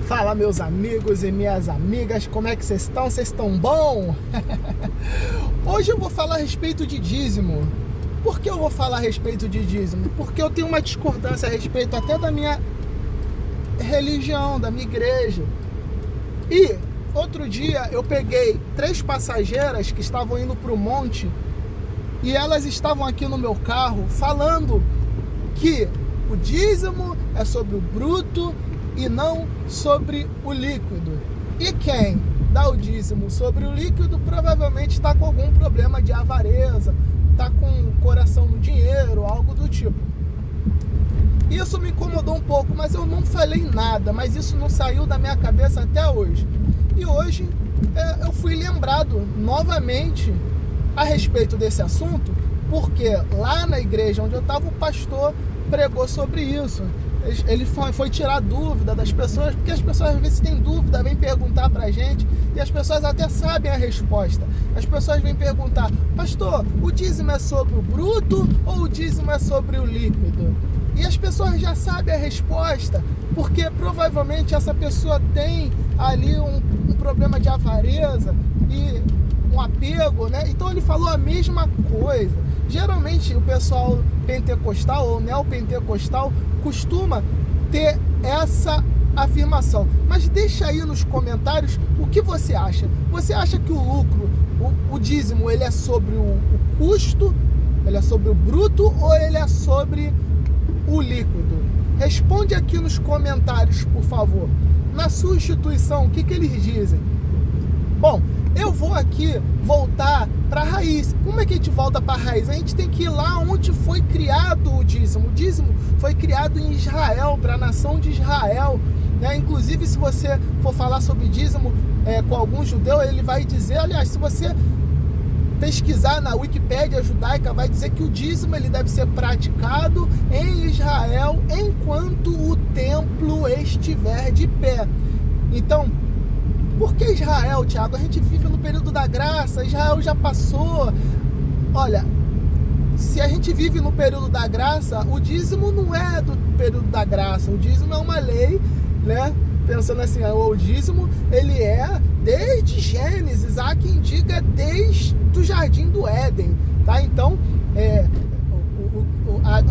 Fala, meus amigos e minhas amigas, como é que vocês estão? Vocês estão bom? Hoje eu vou falar a respeito de dízimo. Por que eu vou falar a respeito de dízimo? Porque eu tenho uma discordância a respeito até da minha religião, da minha igreja. E outro dia eu peguei 3 passageiras que estavam indo para o monte e elas estavam aqui no meu carro falando que o dízimo é sobre o bruto e não sobre o líquido. E quem dá o dízimo sobre o líquido provavelmente está com algum problema de avareza, está com o coração no dinheiro, algo do tipo. Isso me incomodou um pouco, mas eu não falei nada, mas isso não saiu da minha cabeça até hoje. E hoje eu fui lembrado novamente a respeito desse assunto, porque lá na igreja onde eu estava, o pastor pregou sobre isso. Ele foi tirar dúvida das pessoas, porque as pessoas às vezes têm dúvida, vêm perguntar pra gente, e as pessoas até sabem a resposta. As pessoas vêm perguntar: pastor, o dízimo é sobre o bruto ou o dízimo é sobre o líquido? E as pessoas já sabem a resposta, porque provavelmente essa pessoa tem ali um problema de avareza e um apego, né? Então ele falou a mesma coisa. Geralmente o pessoal pentecostal ou neopentecostal costuma ter essa afirmação. Mas deixa aí nos comentários o que você acha. Você acha que o lucro, o dízimo, ele é sobre o custo, ele é sobre o bruto ou ele é sobre o líquido? Responde aqui nos comentários, por favor. Na sua instituição, o que eles dizem? Bom, eu vou aqui voltar para a raiz. Como é que a gente volta para a raiz? A gente tem que ir lá onde foi criado o dízimo. O dízimo foi criado em Israel, para a nação de Israel, né? Inclusive, se você for falar sobre dízimo com algum judeu, ele vai dizer, aliás, se você pesquisar na Wikipédia judaica, vai dizer que o dízimo ele deve ser praticado em Israel enquanto o templo estiver de pé. Então, por que Israel, Tiago? A gente vive no período da graça, Israel já passou. Olha, se a gente vive no período da graça, o dízimo não é do período da graça, o dízimo é uma lei, né? Pensando assim, o dízimo, ele é desde Gênesis, há quem diga desde o Jardim do Éden, tá? Então,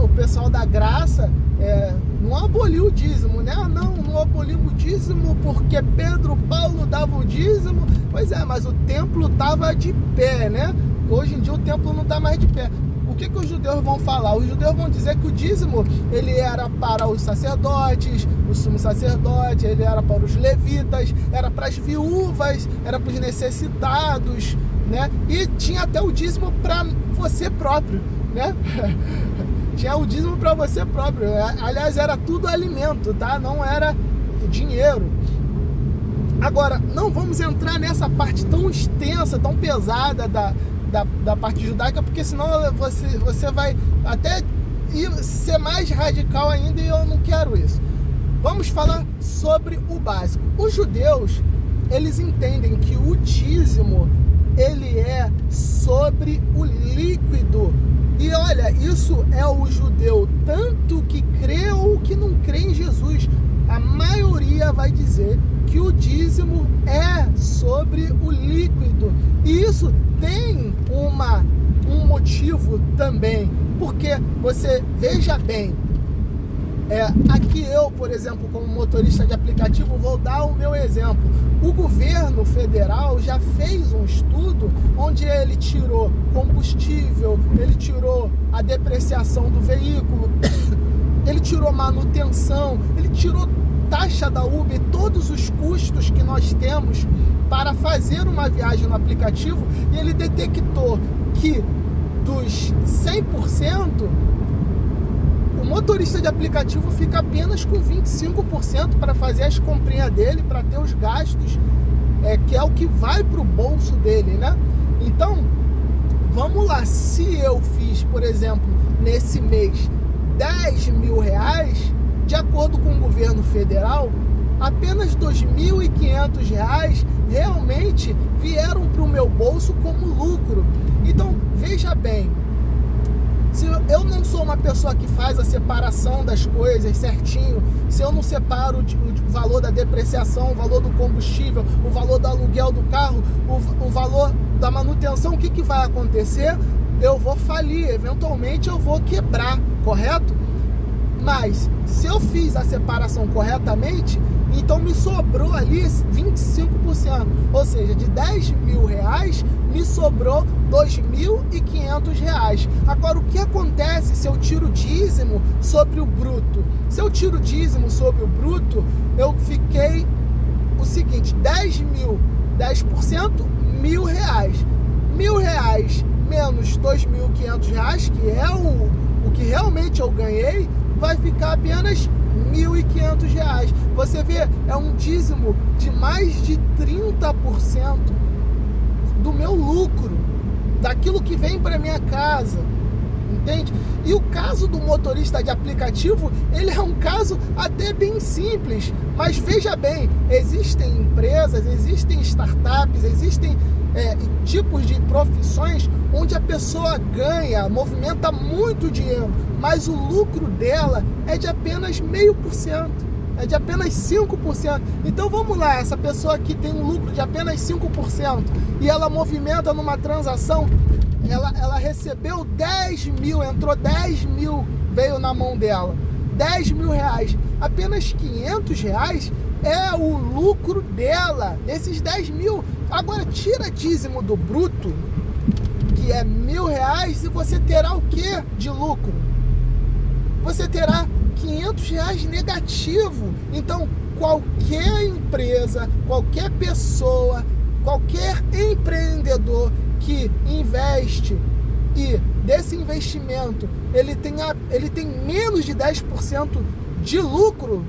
o pessoal da graça não aboliu o dízimo, né? Não abolimos o dízimo porque Pedro, Paulo davam o dízimo. Pois é, mas o templo estava de pé, né? Hoje em dia o templo não está mais de pé. O que os judeus vão falar? Os judeus vão dizer que o dízimo ele era para os sacerdotes, o sumo sacerdote, ele era para os levitas, era para as viúvas, era para os necessitados, né? E tinha até o dízimo para você próprio, né? Tinha o dízimo para você próprio. Aliás, era tudo alimento, tá? Não era dinheiro. Agora, não vamos entrar nessa parte tão extensa, tão pesada da parte judaica, porque senão você vai até ser mais radical ainda e eu não quero isso. Vamos falar sobre o básico. Os judeus, eles entendem que o dízimo, ele é sobre o líquido. E olha, isso é o judeu, tanto que crê ou que não crê em Jesus. A maioria vai dizer que o dízimo é sobre o líquido. E isso tem um motivo também. Porque você veja bem, aqui eu, por exemplo, como motorista de aplicativo, vou dar o meu exemplo. O governo federal já fez um estudo onde ele tirou combustível, ele tirou a depreciação do veículo, ele tirou manutenção, ele tirou taxa da Uber, todos os custos que nós temos para fazer uma viagem no aplicativo, e ele detectou que dos 100%, o motorista de aplicativo fica apenas com 25% para fazer as comprinhas dele, para ter os gastos, que é o que vai para o bolso dele, né? Então, vamos lá, se eu fiz, por exemplo, nesse mês, 10 mil reais, de acordo com o governo federal, apenas 2.500 reais realmente vieram para o meu bolso como lucro. Então, veja bem, Se eu não sou uma pessoa que faz a separação das coisas certinho, se eu não separo o valor da depreciação, o valor do combustível, o valor do aluguel do carro, o valor da manutenção, o que vai acontecer? Eu vou falir, eventualmente eu vou quebrar, correto? Mas se eu fiz a separação corretamente, então me sobrou ali 25%, ou seja, de R$10.000 me sobrou R$2.500. Agora, o que acontece se eu tiro o dízimo sobre o bruto? Se eu tiro o dízimo sobre o bruto, eu fiquei o seguinte: 10.000, 10%, R$1.000. R$1.000 menos R$2.500, que é o que realmente eu ganhei, vai ficar apenas R$1.500. Você vê, é um dízimo de mais de 30% do meu lucro, daquilo que vem para minha casa, entende? E o caso do motorista de aplicativo, ele é um caso até bem simples, mas veja bem, existem empresas, existem startups, existem tipos de profissões onde a pessoa ganha, movimenta muito dinheiro, mas o lucro dela é de apenas 0,5%, é de apenas 5%. Então vamos lá, essa pessoa que tem um lucro de apenas 5% e ela movimenta numa transação, ela recebeu 10 mil, entrou 10 mil, veio na mão dela, R$10.000, apenas R$500 é o lucro dela, desses 10 mil. Agora tira dízimo do bruto, que é R$1.000, e você terá o que de lucro? Você terá R$500 negativo. Então qualquer empresa, qualquer pessoa, qualquer empreendedor que investe e desse investimento ele tem menos de 10% de lucro,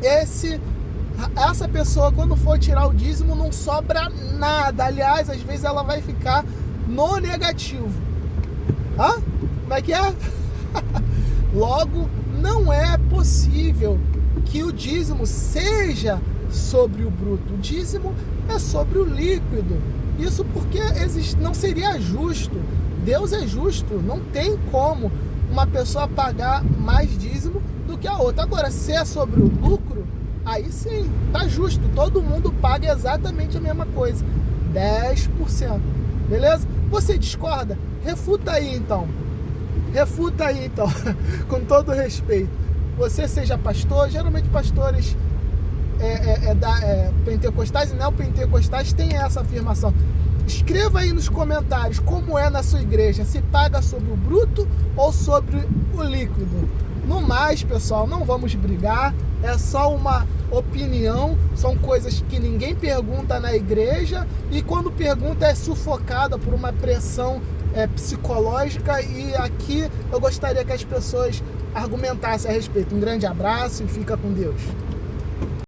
essa pessoa, quando for tirar o dízimo, não sobra nada. Aliás, às vezes ela vai ficar no negativo. Como é que é? Logo, não é possível que o dízimo seja sobre o bruto. O dízimo é sobre o líquido. Isso porque não seria justo. Deus é justo. Não tem como uma pessoa pagar mais dízimo do que a outra. Agora, se é sobre o lucro, aí sim, tá justo. Todo mundo paga exatamente a mesma coisa. 10%. Beleza? Você discorda? Refuta aí então. Com todo respeito. Você seja pastor, geralmente pastores pentecostais e neopentecostais têm essa afirmação. Escreva aí nos comentários como é na sua igreja, se paga sobre o bruto ou sobre o líquido. No mais, pessoal, não vamos brigar, é só uma opinião, são coisas que ninguém pergunta na igreja, e quando pergunta é sufocada por uma pressão psicológica, e aqui eu gostaria que as pessoas argumentassem a respeito. Um grande abraço e fica com Deus.